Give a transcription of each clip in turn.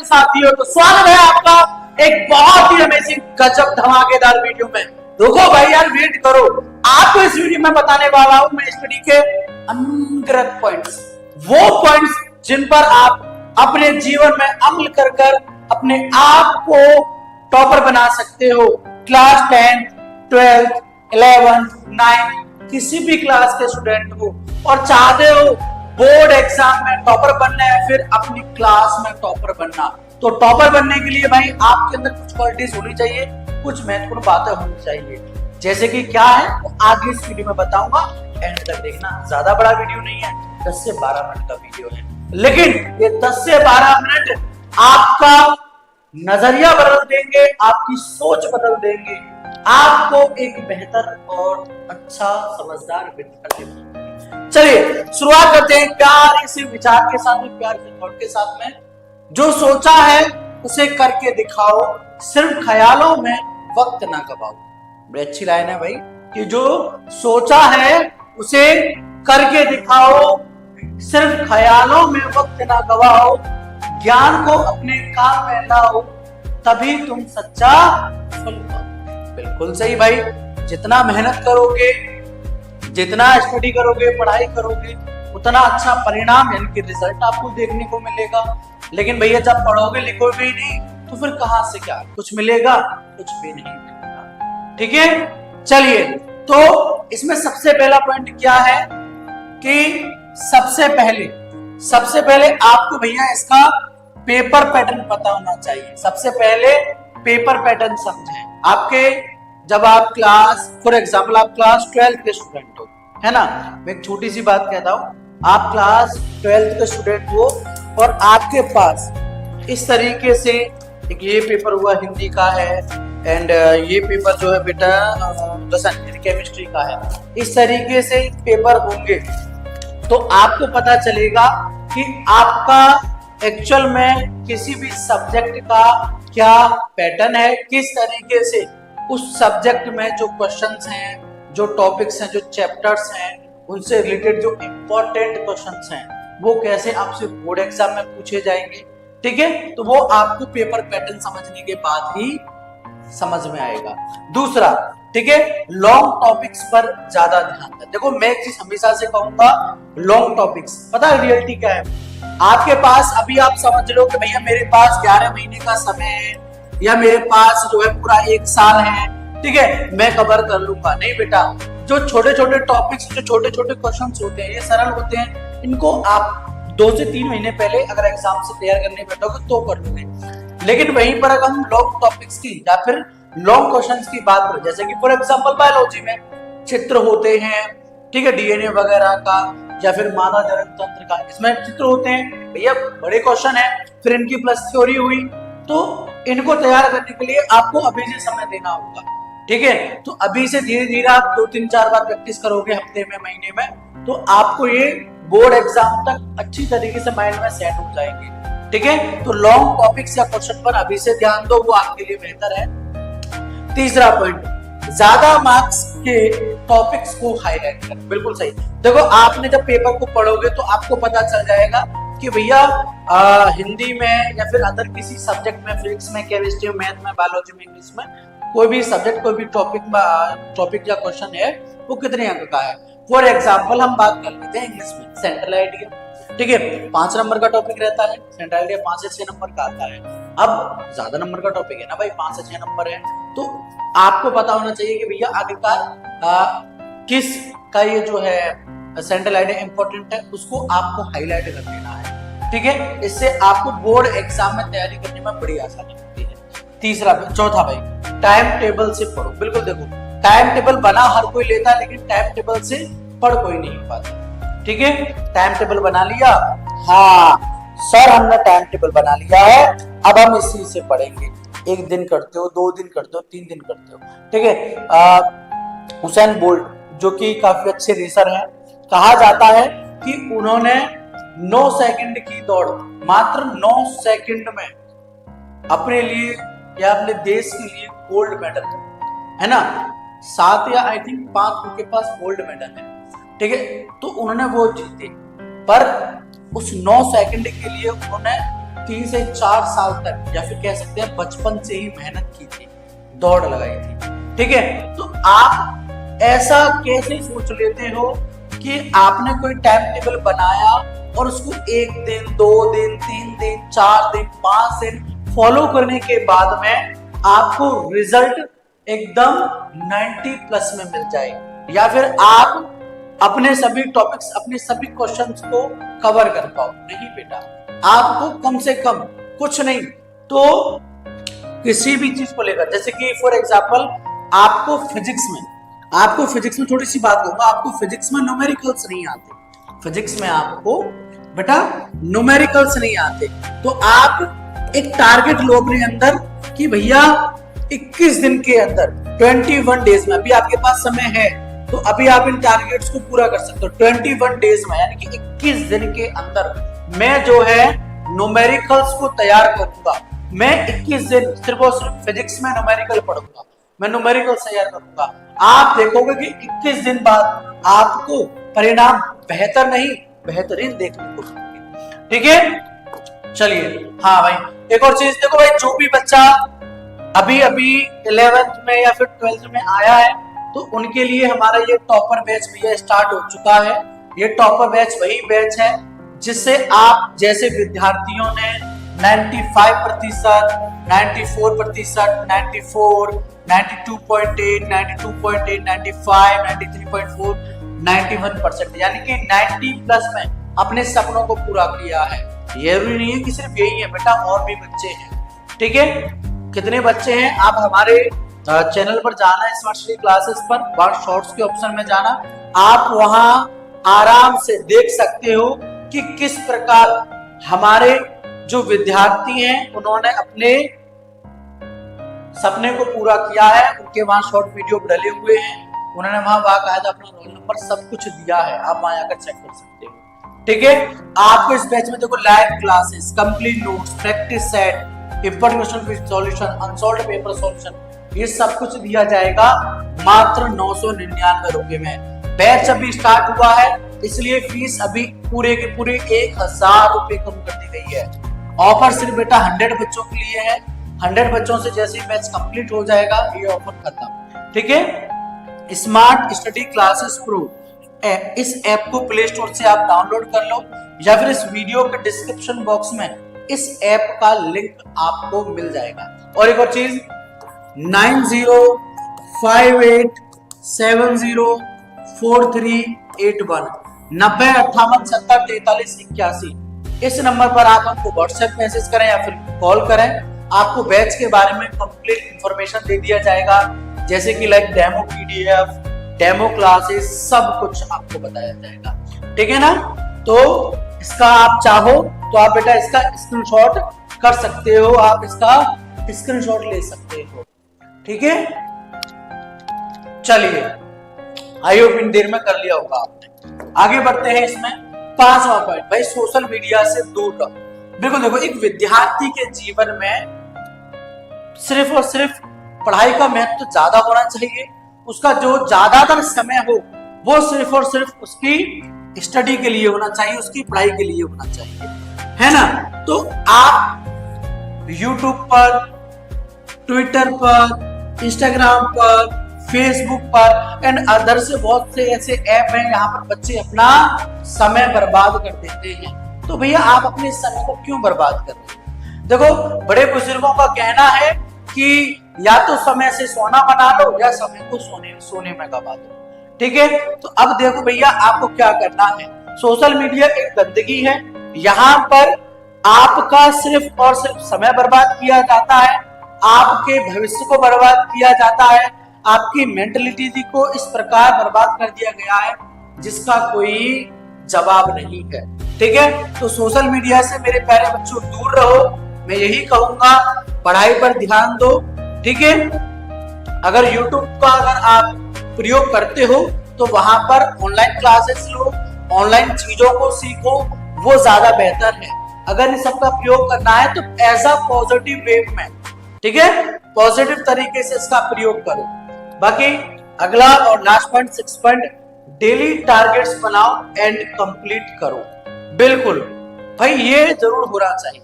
साथियों, तो स्वागत है आपका एक बहुत ही अमेजिंग गजब धमाकेदार वीडियो में। रुको भाई यार, वेट करो। आपको इस वीडियो में बताने वाला हूं मैं स्टडी के अनगिनत पॉइंट्स, वो पॉइंट्स जिन पर आप अपने जीवन में अमल कर कर अपने आप को टॉपर बना सकते हो। क्लास 10, 12, 11, 9 किसी भी क्लास के स्टूडेंट हो और चाहते हो बोर्ड एग्जाम में टॉपर बनना है, फिर अपनी क्लास में टॉपर बनना। तो टॉपर बनने के लिए भाई आपके अंदर कुछ क्वालिटीज होनी चाहिए, कुछ महत्वपूर्ण बातें होनी चाहिए। जैसे कि क्या है वो आगे इस वीडियो में बताऊंगा, एंड तक देखना। ज्यादा बड़ा वीडियो नहीं है, 10 से 12 मिनट का वीडियो है, लेकिन ये 10 से 12 मिनट आपका नजरिया बदल देंगे, आपकी सोच बदल देंगे, आपको एक बेहतर और अच्छा समझदार व्यक्ति कर देंगे। चलिए शुरुआत करते हैं प्यार से विचार के साथ में, प्यार के थॉट के साथ में। जो सोचा है उसे करके दिखाओ, सिर्फ ख्यालों में वक्त ना गवाओ। बड़ी अच्छी लाइन है भाई कि जो सोचा है उसे करके दिखाओ, सिर्फ ख्यालों में वक्त ना गवाओ, ज्ञान को अपने काम में लाओ, तभी तुम सच्चा फल पाओ। बिल्कुल सही भाई, जितना मेहनत करोगे, जितना स्टडी करोगे, पढ़ाई करोगे, उतना अच्छा परिणाम यानी कि रिजल्ट आपको देखने को मिलेगा। लेकिन भैया जब पढ़ोगे लिखोगे ही नहीं तो फिर कहां से क्या कुछ मिलेगा? कुछ भी नहीं मिलेगा। ठीक है, चलिए तो इसमें सबसे पहला पॉइंट क्या है कि सबसे पहले आपको भैया इसका पेपर पैटर्न पता होना चाहिए। सबसे पहले पेपर पैटर्न समझें। आपके जब आप क्लास, फॉर एग्जाम्पल आप क्लास 12 के स्टूडेंट हो, है ना। मैं एक छोटी सी बात कहता हूं, आप क्लास 12 के स्टूडेंट हो और आपके पास इस तरीके से एक ये पेपर हुआ हिंदी का है, एंड ये पेपर जो है बेटा रसायन केमिस्ट्री का है। इस तरीके से पेपर होंगे तो आपको पता चलेगा कि आपका एक्चुअल में किसी भी सब्जेक्ट का क्या पैटर्न है, किस तरीके से उस सब्जेक्ट में जो क्वेश्चंस हैं, जो टॉपिक्स हैं, जो चैप्टर्स हैं, उनसे रिलेटेड जो इंपॉर्टेंट क्वेश्चंस हैं वो कैसे आपसे बोर्ड एग्जाम में पूछे जाएंगे। ठीक है, तो वो आपको पेपर पैटर्न समझने के बाद ही समझ में आएगा। दूसरा, ठीक है, लॉन्ग टॉपिक्स पर ज्यादा ध्यान दें। देखो मैं एक चीज हमेशा से कहूंगा, लॉन्ग टॉपिक्स, पता है रियलिटी क्या है? आपके पास अभी आप समझ लो कि भैया मेरे पास 11 महीने का समय है या मेरे पास जो है पूरा 1 साल है, ठीक है, मैं कवर कर लूंगा। नहीं बेटा, जो छोटे छोटे टॉपिक्स, जो छोटे छोटे क्वेश्चंस होते हैं, ये सरल होते हैं, इनको आप 2 से 3 महीने पहले अगर एग्जाम से तैयार करने बैठोगे तो कर लोगे। लेकिन वहीं पर अगर हम लॉन्ग टॉपिक्स की या फिर लॉन्ग क्वेश्चंस की बात करें, जैसे कि फॉर एग्जांपल बायोलॉजी में चित्र होते हैं, ठीक है, डीएनए वगैरह का या फिर मानव जनन तंत्र का, इसमें चित्र होते हैं भैया, बड़े क्वेश्चन है, फिर इनकी प्लस थ्योरी हुई, तो इनको तैयार करने के लिए आपको अभी से समय देना होगा। ठीक है, तो अभी से धीरे धीरे आप 2-3-4 बार प्रैक्टिस करोगे हफ्ते में, महीने में, तो आपको ये बोर्ड एग्जाम तक अच्छी तरीके से माइंड में सेट हो जाएंगे। ठीक है, तो लॉन्ग टॉपिक्स या क्वेश्चन पर अभी से ध्यान दो, वो आपके लिए बेहतर है। तीसरा पॉइंट, ज्यादा मार्क्स के टॉपिक्स को हाईलाइट करें। बिल्कुल सही। देखो आपने जब पेपर को पढ़ोगे तो आपको पता चल जाएगा कि भैया हिंदी में या फिर अदर किसी सब्जेक्ट में, फिजिक्स में, केमिस्ट्री में, मैथ में, बायोलॉजी में, इंग्लिश में, कोई भी सब्जेक्ट, कोई भी टॉपिक या क्वेश्चन है वो कितने अंक का है। फॉर एग्जाम्पल हम बात कर लेते हैं इंग्लिश में सेंट्रल आइडिया, ठीक है, 5 नंबर का टॉपिक रहता है, सेंट्रल आइडिया 5 से 6 नंबर का आता है। अब ज्यादा नंबर का टॉपिक है ना भाई, 5 से 6 नंबर है, तो आपको पता होना चाहिए कि भैया आखिरकार किस का ये जो है सेंट्रल आइडिया इंपॉर्टेंट है, उसको आपको हाईलाइट कर देना है। ठीक है, इससे आपको बोर्ड एग्जाम में तैयारी करने में बड़ी आसानी होती है। चौथा भाई, टाइम टेबल से पढ़ो। बिल्कुल देखो, टाइम टेबल बना हर कोई लेता है, लेकिन टाइम टेबल से पढ़ कोई नहीं पाता। ठीक है, टाइम टेबल बना लिया, हाँ सर हमने टाइम टेबल बना लिया है, अब हम इसी से पढ़ेंगे। 1 दिन करते हो, 2 दिन करते हो, 3 दिन करते हो। ठीक है, हुसैन बोल्ट जो कि काफी अच्छे रेसर हैं, कहा जाता है कि उन्होंने 9 सेकंड की दौड़ मात्र 9 सेकंड में अपने लिए या अपने देश के लिए गोल्ड मेडल, है ना, 7 या आई थिंक 5 उनके पास गोल्ड मेडल है। ठीक है, तो उन्होंने वो जीते, पर उस 9 सेकंड के लिए उन्होंने 3 से 4 साल तक या फिर कह सकते हैं बचपन से ही मेहनत की थी, दौड़ लगाई थी, ठीक है। तो आप ऐसा कैसे सोच लेते हो कि आपने कोई टाइम टेबल बनाया और उसको 1 दिन 2 दिन 3 दिन 4 दिन 5 दिन फॉलो करने के बाद में आपको रिजल्ट एकदम 90 प्लस में मिल जाए, या फिर आप अपने सभी टॉपिक्स अपने सभी क्वेश्चंस को कवर कर पाओ? नहीं बेटा, आपको कम से कम कुछ नहीं तो किसी भी चीज को लेकर, जैसे कि फॉर एग्जांपल आपको फिजिक्स में थोड़ी सी बात कहूंगा, आपको फिजिक्स में न्यूमेरिकल्स नहीं आते, फिजिक्स में आपको बेटा न्यूमेरिकल्स नहीं आते, तो आप एक टारगेट लो अपने अंदर कि भैया 21 दिन के अंदर 21 डेज में, अभी आपके पास समय है तो अभी आप इन टारगेट्स को पूरा कर सकते हो 21 डेज में, यानी कि 21 दिन के अंदर मैं जो है न्यूमेरिकल्स को तैयार करूंगा। मैं 21 दिन सिर्फ और सिर्फ फिजिक्स में न्यूमेरिकल पढ़ूंगा, मैं न्यूमेरिकल्स तैयार करूंगा। आप देखोगे कि 21 दिन बाद आपको परिणाम बेहतर नहीं बेहतरीन देखने को मिलेंगे, ठीक है। चलिए, हाँ भाई, एक और चीज देखो भाई, जो भी बच्चा अभी 11th में या फिर 12th में आया है तो उनके लिए हमारा ये टॉपर बैच भैया स्टार्ट हो चुका है। ये टॉपर बैच वही बैच है जिससे आप जैसे विद्यार्थियों ने 95%, 94%, 94, 92.8, 92.8, 95, 93.4, 91%, यानी कि 90 प्लस में अपने सपनों को पूरा किया है। ये जरूरी नहीं है कि सिर्फ यही है बेटा, और भी बच्चे हैं, ठीक है। कितने बच्चे हैं, आप हमारे चैनल पर जाना, स्मार्ट स्टडी क्लासेस पर, वहां शॉर्ट्स के ऑप्शन में जाना, आप वहां आराम से देख सकते हो कि किस प्रकार हमारे जो विद्यार्थी हैं उन्होंने अपने सपने को पूरा किया है। उनके वहां शॉर्ट वीडियो डले हुए हैं, उन्होंने वहां बाकायदा अपना रोल नंबर सब कुछ दिया है, आप वहां आकर चेक कर सकते हो, ठीक है। आपको इस बैच में देखो live classes, complete notes, practice set, important question solution, unsolved paper solution, ये सब कुछ दिया जाएगा मात्र 999 रुपए में। बैच अभी स्टार्ट हुआ है इसलिए फीस अभी पूरे के पूरे 1000 रुपए कम कर दी गई है। ऑफर सिर्फ बेटा 100 बच्चों के लिए है, 100 बच्चों से जैसे ही बैच कंप्लीट हो जाएगा ये ऑफर खत्म, ठीक है। स्मार्ट स्टडी क्लासेस प्रो, इस ऐप को प्ले स्टोर से आप डाउनलोड कर लो या फिर इस वीडियो के डिस्क्रिप्शन बॉक्स में इस ऐप का लिंक आपको मिल जाएगा। और एक और चीज, 9058704381 9058704381 इस नंबर पर आप हमको व्हाट्सएप मैसेज करें या फिर कॉल करें। आपको बैच के बारे में कंप्लीट इंफॉर्मेशन दे दिया जाएगा, जैसे कि like demo PDF, demo classes, सब कुछ आपको बताया जाएगा, ठीक है ना। तो इसका आप चाहो तो आप बेटा इसका स्क्रीनशॉट कर सकते हो, आप इसका स्क्रीनशॉट ले सकते हो, ठीक है। चलिए, आई होप इन देर में कर लिया होगा आपने। आगे बढ़ते हैं इसमें 5वां पॉइंट, भाई सोशल मीडिया से दूर रहो। बिल्कुल देखो, एक विद्यार्थी के जीवन में सिर्फ और सिर्फ पढ़ाई का महत्व तो ज्यादा होना चाहिए, उसका जो ज्यादातर समय हो वो सिर्फ और सिर्फ उसकी स्टडी के लिए होना चाहिए, उसकी पढ़ाई के लिए होना चाहिए, है ना। तो आप YouTube पर, ट्विटर पर, इंस्टाग्राम पर, फेसबुक पर एंड अदर से बहुत से ऐसे ऐप हैं जहां पर बच्चे अपना समय बर्बाद कर देते हैं। तो भैया आप अपने समय को क्यों बर्बाद कर रहे हैं? देखो, बड़े बुजुर्गों का कहना है कि या तो समय से सोना बना लो या समय को सोने में गवा दो, ठीक है। तो अब देखो भैया, आपको क्या करना है, सोशल मीडिया एक गंदगी है, यहाँ पर आपका सिर्फ और सिर्फ समय बर्बाद किया जाता है, आपके भविष्य को बर्बाद किया जाता है, आपकी मेंटलिटी को इस प्रकार बर्बाद कर दिया गया है जिसका कोई जवाब नहीं है, ठीक है। तो सोशल मीडिया से मेरे प्यारे बच्चों दूर रहो, मैं यही कहूंगा, पढ़ाई पर ध्यान दो, ठीक है। अगर YouTube का अगर आप प्रयोग करते हो तो वहां पर ऑनलाइन क्लासेस लो, ऑनलाइन चीजों को सीखो, वो ज्यादा बेहतर है। अगर इन सबका प्रयोग करना है तो एज अ पॉजिटिव वे में, ठीक है, पॉजिटिव तरीके से इसका प्रयोग करो। बाकी अगला और last point 6 point, daily targets बनाओ एंड कंप्लीट करो। बिल्कुल भाई, ये जरूर होना चाहिए।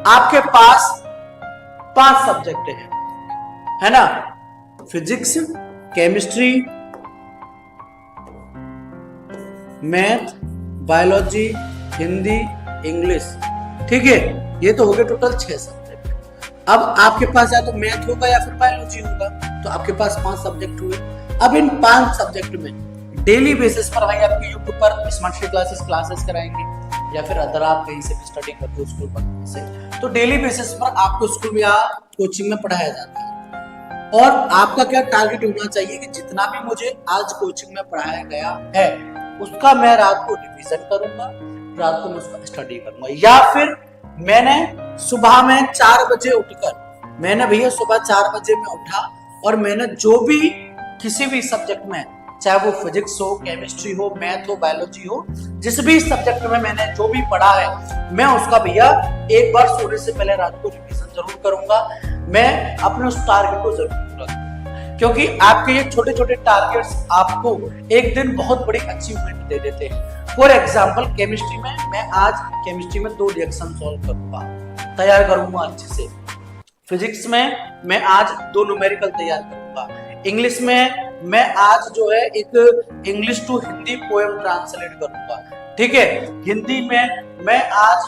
आपके पास 5 सब्जेक्ट है ना, physics, chemistry, math, biology, Hindi, English. ठीक है, ये तो हो गए टोटल 6 सब्जेक्ट। अब आपके पास या तो मैथ होगा या फिर बायोलॉजी होगा, तो आपके पास 5 सब्जेक्ट हुए। अब इन 5 सब्जेक्ट में डेली बेसिस पर भाई आपके यूट्यूब पर स्मार्ट स्टडी क्लासेस कराएंगे, या फिर अदर आप कहीं से भी स्टडी करते हो स्कूल पर से, तो डेली बेसिस पर आपको स्कूल में या कोचिंग में पढ़ाया जाता है। और आपका क्या टारगेट होना चाहिए कि जितना भी मुझे आज कोचिंग में पढ़ाया गया है उसका मैं रात को रिवीजन करूंगा, रात को मैं उसका स्टडी करूंगा। या फिर मैंने सुबह में 4 बजे उठकर, मैंने भैया सुबह 4 बजे में उठा और मैंने जो भी किसी भी सब्जेक्ट में, चाहे वो फिजिक्स हो, केमिस्ट्री हो, मैथ हो, बायोलॉजी हो, जिस भी सब्जेक्ट में मैंने जो भी पढ़ा है, मैं उसका भैया एक बार सोने से पहले रात को रिवीजन जरूर करूंगा। मैं अपने उस टारगेट को जरूर पूरा करूंगा, क्योंकि आपके ये छोटे छोटे टारगेट्स आपको एक दिन बहुत बड़ी अचीवमेंट दे देते हैं। फॉर एग्जाम्पल केमिस्ट्री में मैं आज केमिस्ट्री में 2 रिएक्शन सॉल्व करूंगा, तैयार करूंगा अच्छे से। फिजिक्स में मैं आज 2 न्यूमेरिकल तैयार करूंगा। इंग्लिश में मैं आज जो है एक English to Hindi poem translate करूंगा। ठीक है, हिंदी में मैं आज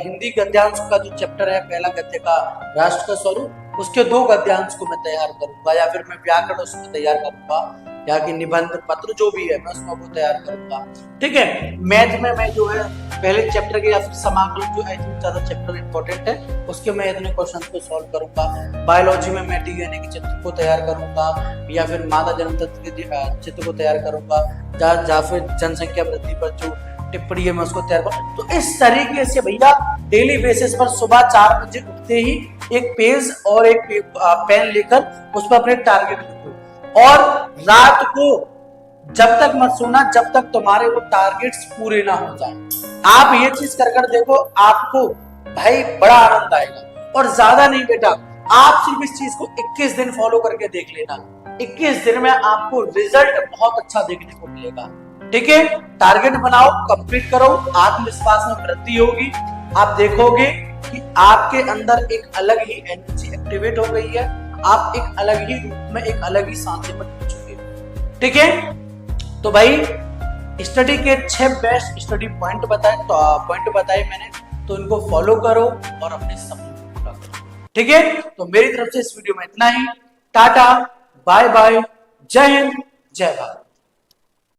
हिंदी गद्यांश का जो चैप्टर है, पहला गद्य का राष्ट्र का स्वरूप, उसके 2 गद्यांश को मैं तैयार करूंगा, या फिर मैं व्याकरण उसमें तैयार करूंगा, या कि निबंध पत्र जो भी है मैं उसमें वो तैयार करूंगा। ठीक है, मैथ में मैं जो है पहले चैप्टर के या फिर समाकलन जो ज्यादा चैप्टर इंपॉर्टेंट है उसके मैं इतने क्वेश्चन को सॉल्व करूंगा। बायोलॉजी में मैं डीएनए के चित्र को तैयार करूंगा, या फिर मादा जन्म तंत्र के चित्र को तैयार करूंगा, या फिर जनसंख्या वृद्धि पर जो टिप्पणी है मैं उसको तैयार करूँ। तो इस तरीके से भैया डेली बेसिस पर सुबह 4 बजे उठते ही एक पेज और एक पेन लेकर उस पर अपने टारगेट लिखो, और रात को जब तक मत सोना जब तक तुम्हारे वो टारगेट्स पूरे ना हो जाए। आप ये चीज कर देखो, आपको भाई बड़ा आनंद आएगा। और ज्यादा नहीं बेटा, आप सिर्फ इस चीज को 21 दिन फॉलो करके देख लेना, 21 दिन में आपको रिजल्ट बहुत अच्छा देखने को मिलेगा। ठीक है, टारगेट बनाओ, कंप्लीट करो, आत्मविश्वास में वृद्धि होगी। आप देखोगे कि आपके अंदर एक अलग ही एनर्जी एक्टिवेट हो गई है, आप एक अलग ही रूप में, एक अलग ही सांचे में पहुंचोगे। ठीक है, तो भाई स्टडी के 6 बेस्ट स्टडी पॉइंट बताए मैंने, तो इनको फॉलो करो और अपने सपनों को पूरा करो। ठीक है, तो मेरी तरफ से इस वीडियो में इतना ही। टाटा, बाय बाय, जय हिंद, जय भारत।